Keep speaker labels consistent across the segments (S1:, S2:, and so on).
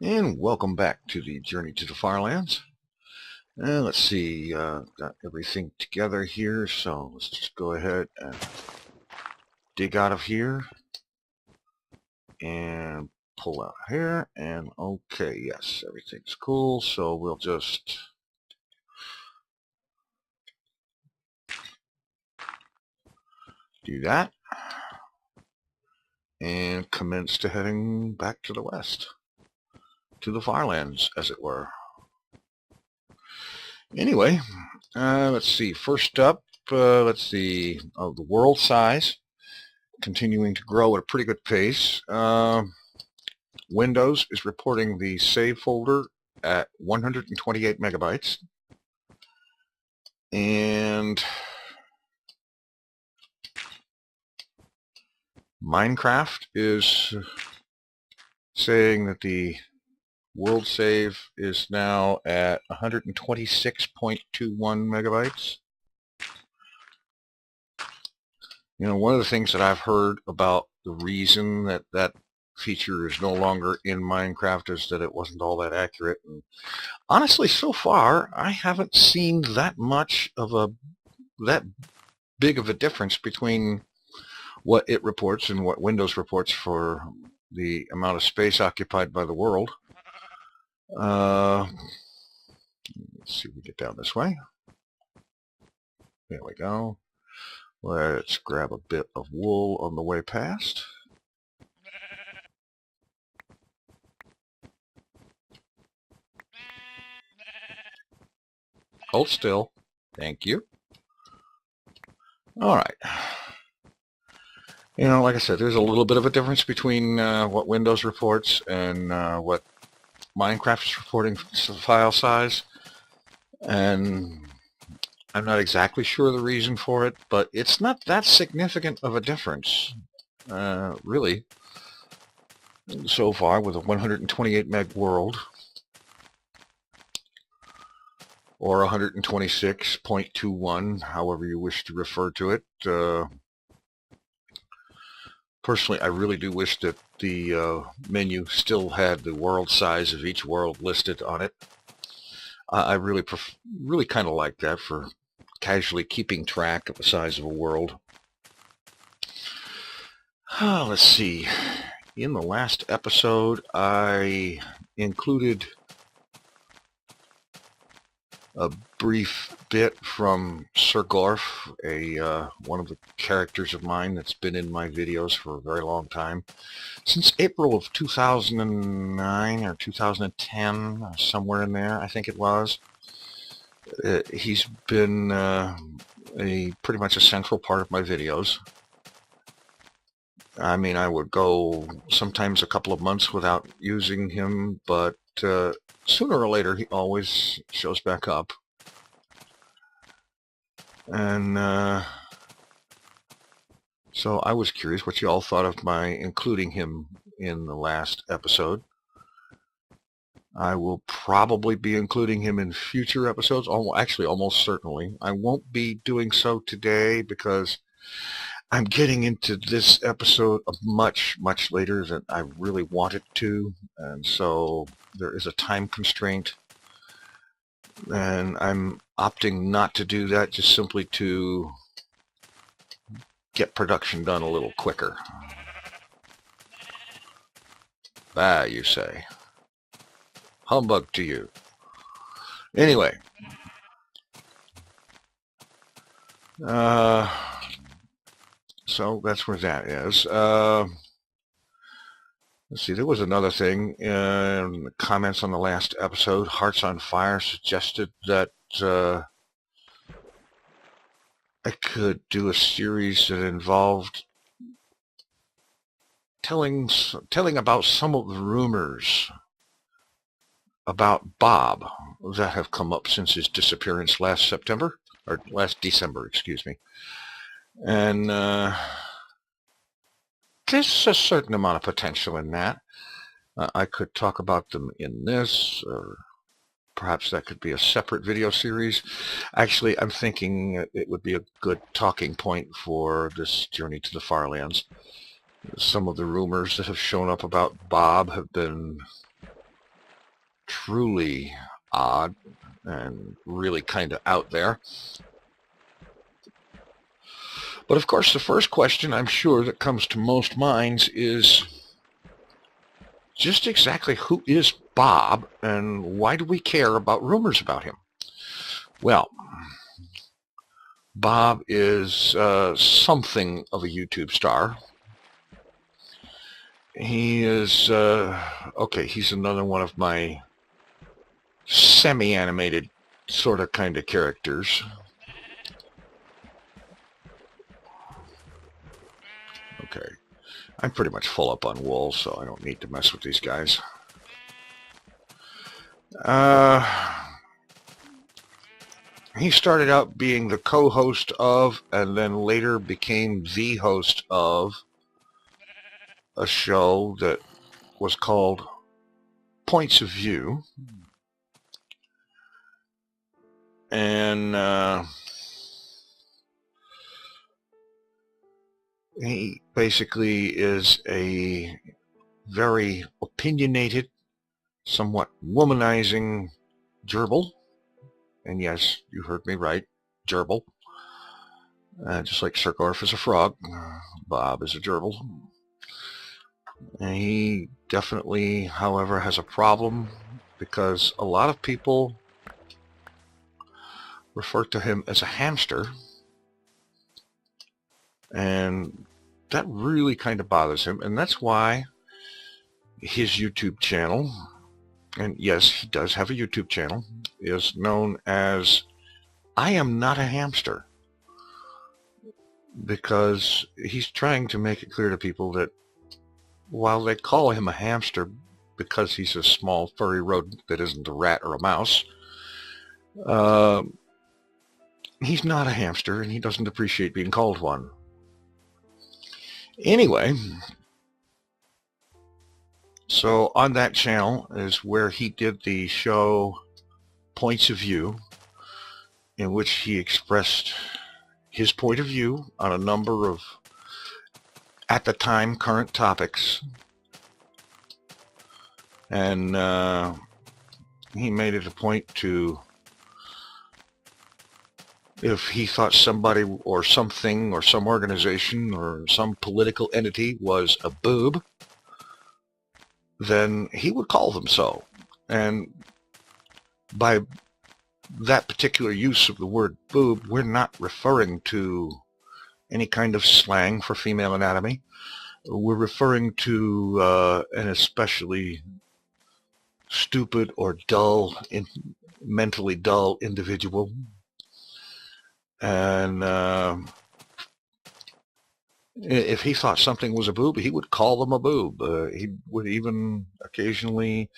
S1: And welcome back to the Journey to the Firelands. And let's see, got everything together here, so let's just go ahead and dig out of here and pull out here. And okay, yes, everything's cool, so we'll just do that and commence to heading back to the west, to the Firelands, as it were. Anyway, let's see, first up, let's see, the world size continuing to grow at a pretty good pace. Windows is reporting the save folder at 128 megabytes. And Minecraft is saying that the world save is now at 126.21 megabytes. You know, one of the things that I've heard about the reason that that feature is no longer in Minecraft is that it wasn't all that accurate. And honestly, so far, I haven't seen that big of a difference between what it reports and what Windows reports for the amount of space occupied by the world. Let's see if we get down this way. There we go. Let's grab a bit of wool on the way past. Hold still. Thank you. All right. You know, like I said, there's a little bit of a difference between what Windows reports and what Minecraft is reporting file size. And I'm not exactly sure the reason for it, but it's not that significant of a difference, really, so far with a 128 meg world, or 126.21, however you wish to refer to it. Personally, I really do wish that the menu still had the world size of each world listed on it. I really kind of like that for casually keeping track of the size of a world. Let's see. In the last episode, I included a brief bit from Sir Garf, one of the characters of mine that's been in my videos for a very long time. Since April of 2009 or 2010, somewhere in there, I think it was. He's been pretty much a central part of my videos. I mean, I would go sometimes a couple of months without using him, but sooner or later he always shows back up. And so I was curious what you all thought of my including him in the last episode. I will probably be including him in future episodes, actually almost certainly. I won't be doing so today because I'm getting into this episode much later than I really wanted to, and so there is a time constraint, and I'm opting not to do that, just simply to get production done a little quicker. Ah, you say. Humbug to you. Anyway. So that's where that is. Let's see, there was another thing in the comments on the last episode. Hearts on Fire suggested that I could do a series that involved telling about some of the rumors about Bob that have come up since his disappearance last December, excuse me. And there's a certain amount of potential in that. I could talk about them in this, or perhaps that could be a separate video series. Actually, I'm thinking it would be a good talking point for this Journey to the Firelands. Some of the rumors that have shown up about Bob have been truly odd and really kind of out there. But of course, the first question I'm sure that comes to most minds is just exactly who is Bob and why do we care about rumors about him? Well, Bob is something of a YouTube star. He is, okay, he's another one of my semi-animated sort of kind of characters. Okay, I'm pretty much full up on wool, so I don't need to mess with these guys. He started out being the co-host of, and then later became the host of, a show that was called Points of View. And he basically is a very opinionated, somewhat womanizing gerbil. And yes, you heard me right, gerbil. Just like Sir Garf is a frog, Bob is a gerbil. And he definitely, however, has a problem because a lot of people refer to him as a hamster. And that really kind of bothers him. And that's why his YouTube channel, and yes, he does have a YouTube channel, is known as I Am Not a Hamster. Because he's trying to make it clear to people that while they call him a hamster because he's a small furry rodent that isn't a rat or a mouse, he's not a hamster and he doesn't appreciate being called one. Anyway, so on that channel is where he did the show Points of View, in which he expressed his point of view on a number of, at the time, current topics. And he made it a point to, if he thought somebody or something or some organization or some political entity was a boob, then he would call them so. And by that particular use of the word boob, we're not referring to any kind of slang for female anatomy. We're referring to an especially stupid or dull, mentally dull individual. And if he thought something was a boob, he would call them a boob. He would even occasionally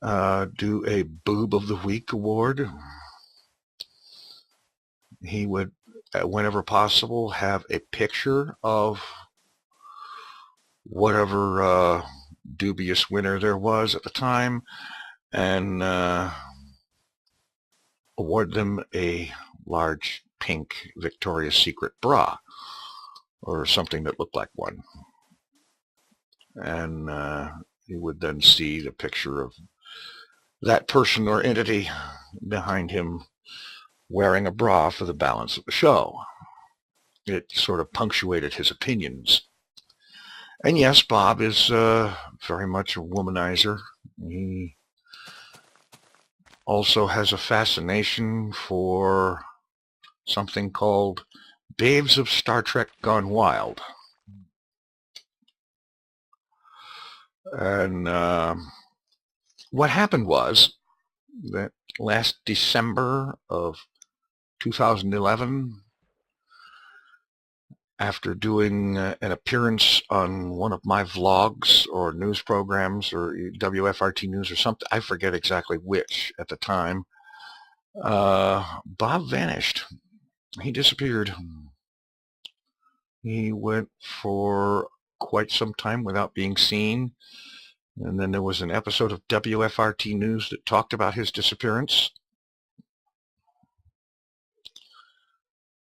S1: do a Boob of the Week award. He would, whenever possible, have a picture of whatever dubious winner there was at the time and award them a large pink Victoria's Secret bra or something that looked like one. And you would then see the picture of that person or entity behind him wearing a bra for the balance of the show. It sort of punctuated his opinions. And yes, Bob is very much a womanizer. He also has a fascination for something called Babes of Star Trek Gone Wild. And what happened was that last December of 2011, after doing an appearance on one of my vlogs or news programs or WFRT News or something, I forget exactly which at the time, Bob vanished. He disappeared. He went for quite some time without being seen. And then there was an episode of WFRT News that talked about his disappearance.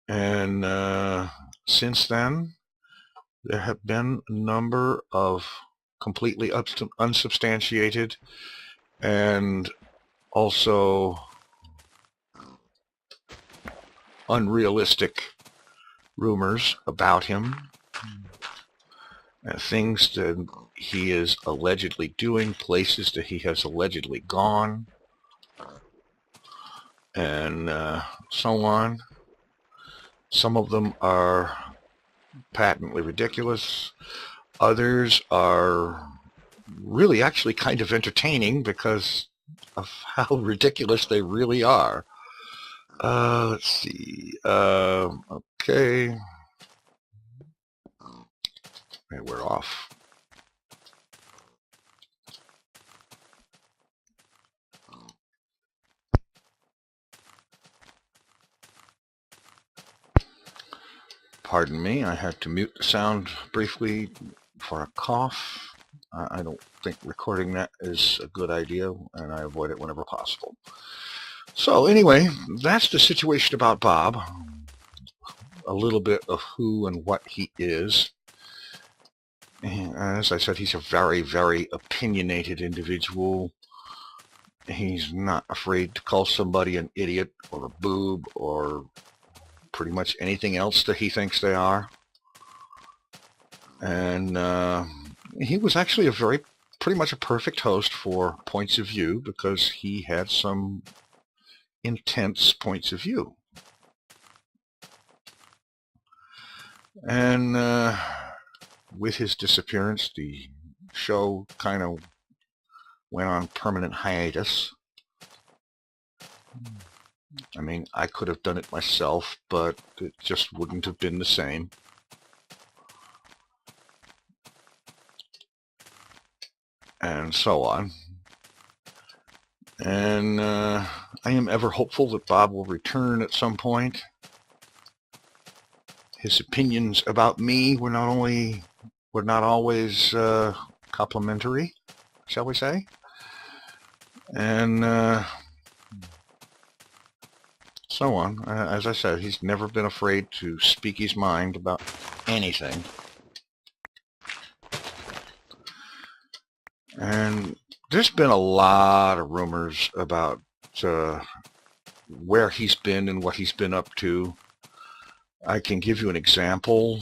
S1: And since then, there have been a number of completely unsubstantiated and also unrealistic rumors about him, things that he is allegedly doing, places that he has allegedly gone, and so on. Some of them are patently ridiculous. Others are really actually kind of entertaining because of how ridiculous they really are. Let's see. Okay. And we're off. Pardon me, I had to mute the sound briefly for a cough. I don't think recording that is a good idea, and I avoid it whenever possible. So anyway, that's the situation about Bob. A little bit of who and what he is. And as I said, he's a very, very opinionated individual. He's not afraid to call somebody an idiot or a boob or pretty much anything else that he thinks they are. And he was actually pretty much a perfect host for points of view because he had some intense points of view. And with his disappearance, the show kind of went on permanent hiatus. I mean, I could have done it myself, but it just wouldn't have been the same. And so on. And I am ever hopeful that Bob will return at some point. His opinions about me were not always complimentary, shall we say. And so on. As I said, he's never been afraid to speak his mind about anything. And there's been a lot of rumors about where he's been and what he's been up to. I can give you an example.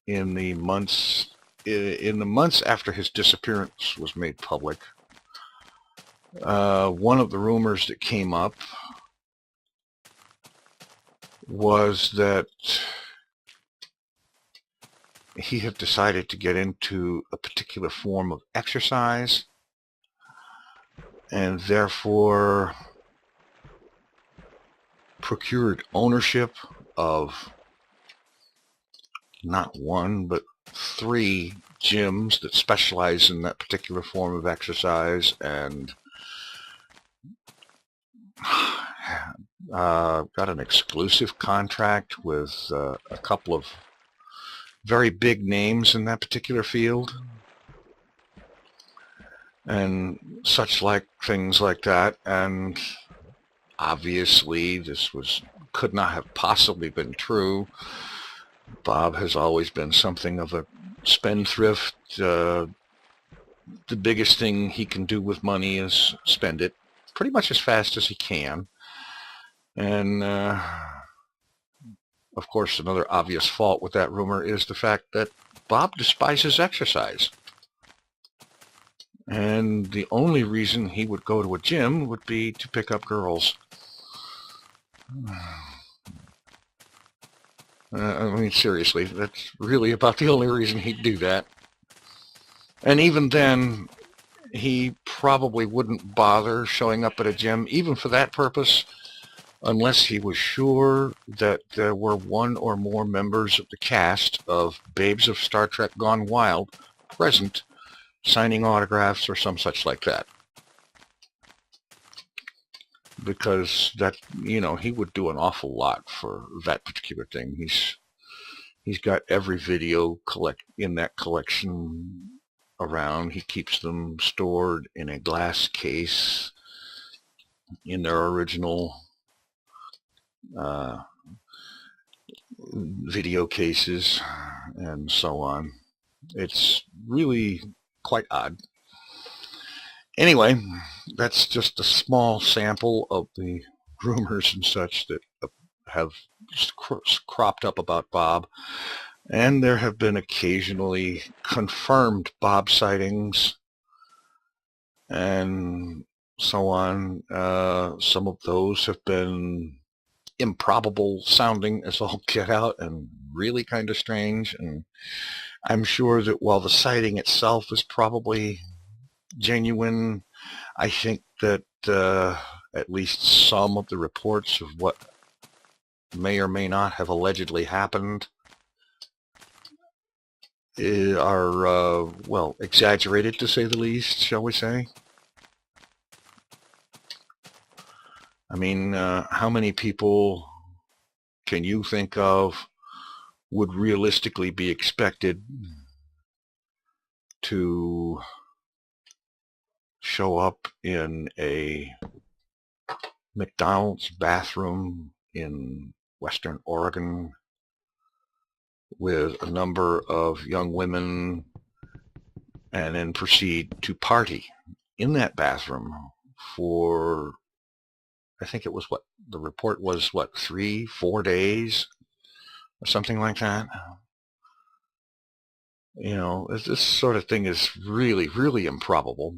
S1: In the months after his disappearance was made public, one of the rumors that came up was that he had decided to get into a particular form of exercise and therefore procured ownership of not one but 3 gyms that specialize in that particular form of exercise, and got an exclusive contract with a couple of very big names in that particular field and such like things like that. And obviously this could not have possibly been true. Bob has always been something of a spendthrift. The biggest thing he can do with money is spend it pretty much as fast as he can. And of course, another obvious fault with that rumor is the fact that Bob despises exercise. And the only reason he would go to a gym would be to pick up girls. I mean, seriously, that's really about the only reason he'd do that. And even then, he probably wouldn't bother showing up at a gym, even for that purpose, unless he was sure that there were 1 or more members of the cast of Babes of Star Trek Gone Wild present, signing autographs or some such like that. Because that, he would do an awful lot for that particular thing. He's got every video in that collection around. He keeps them stored in a glass case in their original video cases and so on. It's really quite odd. Anyway, that's just a small sample of the rumors and such that have cropped up about Bob. And there have been occasionally confirmed Bob sightings and so on. Some of those have been improbable sounding as all get out and really kind of strange. And I'm sure that while the sighting itself is probably genuine, I think that at least some of the reports of what may or may not have allegedly happened are, well, exaggerated to say the least, shall we say. I mean, how many people can you think of would realistically be expected to show up in a McDonald's bathroom in Western Oregon with a number of young women and then proceed to party in that bathroom for, I think it was what the report was, what, 3-4 days or something like that. You know, this sort of thing is really, really improbable.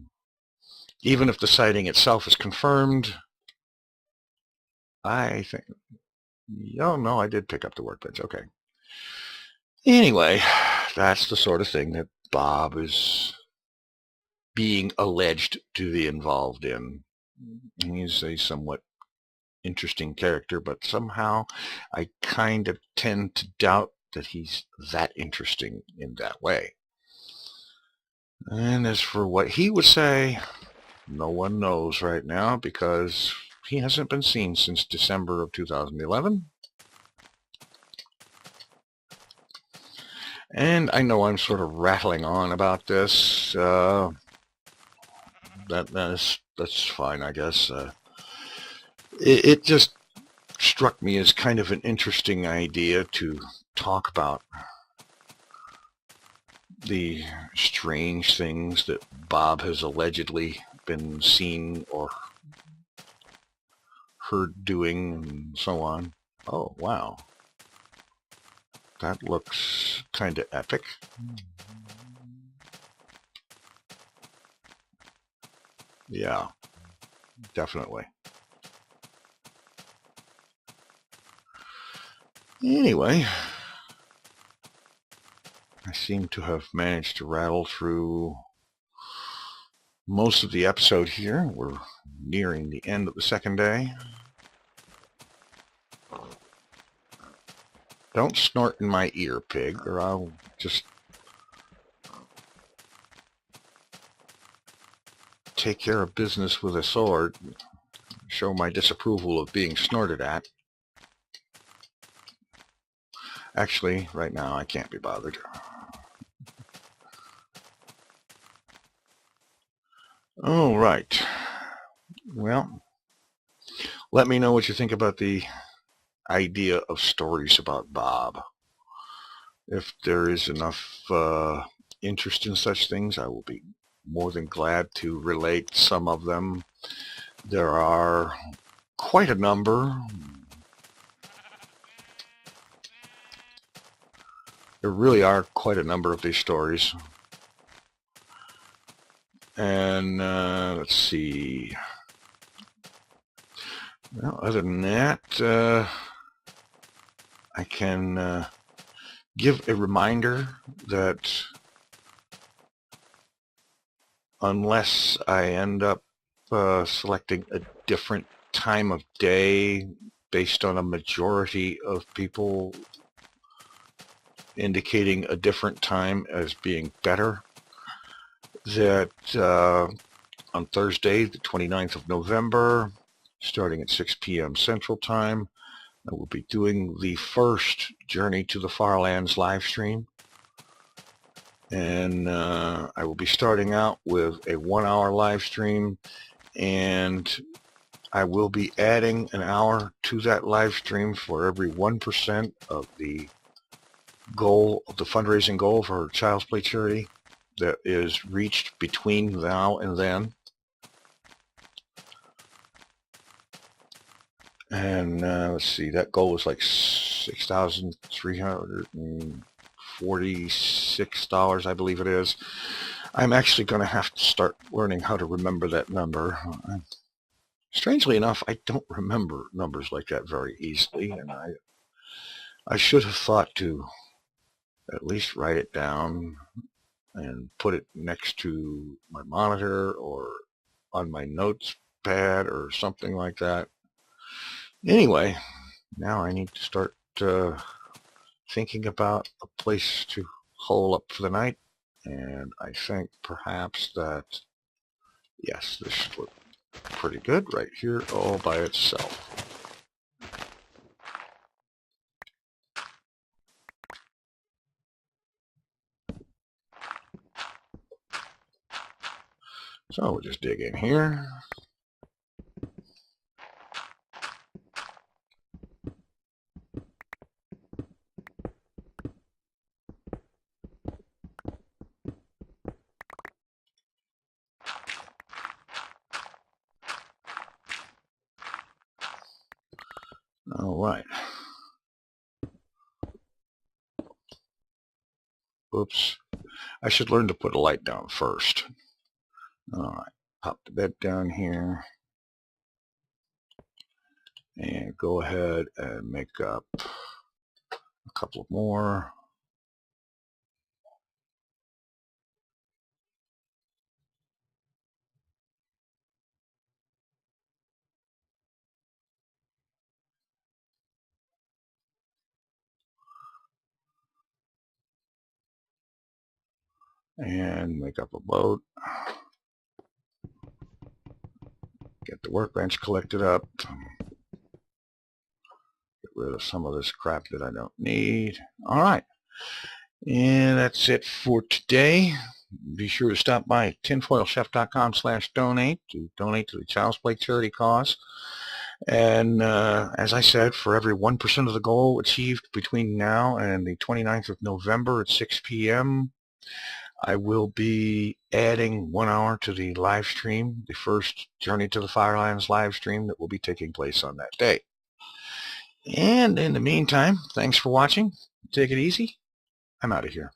S1: Even if the sighting itself is confirmed, I think, oh no, I did pick up the workbench, okay. Anyway, that's the sort of thing that Bob is being alleged to be involved in. He's a somewhat interesting character, but somehow I kind of tend to doubt that he's that interesting in that way. And as for what he would say, no one knows right now because he hasn't been seen since December of 2011. And I know I'm sort of rattling on about this. That's fine, I guess. It just struck me as kind of an interesting idea to talk about the strange things that Bob has allegedly been seen or heard doing and so on. Oh, wow. That looks kind of epic. Yeah, definitely. Anyway, I seem to have managed to rattle through most of the episode here. We're nearing the end of the second day. Don't snort in my ear, pig, or I'll just take care of business with a sword, show my disapproval of being snorted at. Actually, right now I can't be bothered. All right. Well, let me know what you think about the idea of stories about Bob. If there is enough interest in such things, I will be more than glad to relate some of them. There are quite a number. There really are quite a number of these stories. And let's see. Well, other than that, I can give a reminder that unless I end up selecting a different time of day based on a majority of people indicating a different time as being better, that on Thursday, the 29th of November, starting at 6 p.m. Central Time, I will be doing the first Journey to the FarLands live stream. And I will be starting out with a 1-hour live stream, and I will be adding an hour to that live stream for every 1% of the goal, of the fundraising goal for Child's Play charity that is reached between now and then. And let's see, that goal was like $6,346, I believe it is. I'm actually going to have to start learning how to remember that number. Strangely enough, I don't remember numbers like that very easily, and I should have thought to at least write it down and put it next to my monitor or on my notes pad or something like that. Anyway, now I need to start thinking about a place to hole up for the night, and I think perhaps that, yes, this should look pretty good right here all by itself. So we'll just dig in here. All right. Oops. I should learn to put a light down first. All right. Pop the bed down here. And go ahead and make up a couple more. And make up a boat. Get the workbench collected up. Get rid of some of this crap that I don't need. All right. And that's it for today. Be sure to stop by tinfoilchef.com/donate to donate to the Child's Play charity cause. And as I said, for every 1% of the goal achieved between now and the 29th of November at 6 p.m., I will be adding 1 hour to the live stream, the first Journey to the Firelands live stream that will be taking place on that day. And in the meantime, thanks for watching. Take it easy. I'm out of here.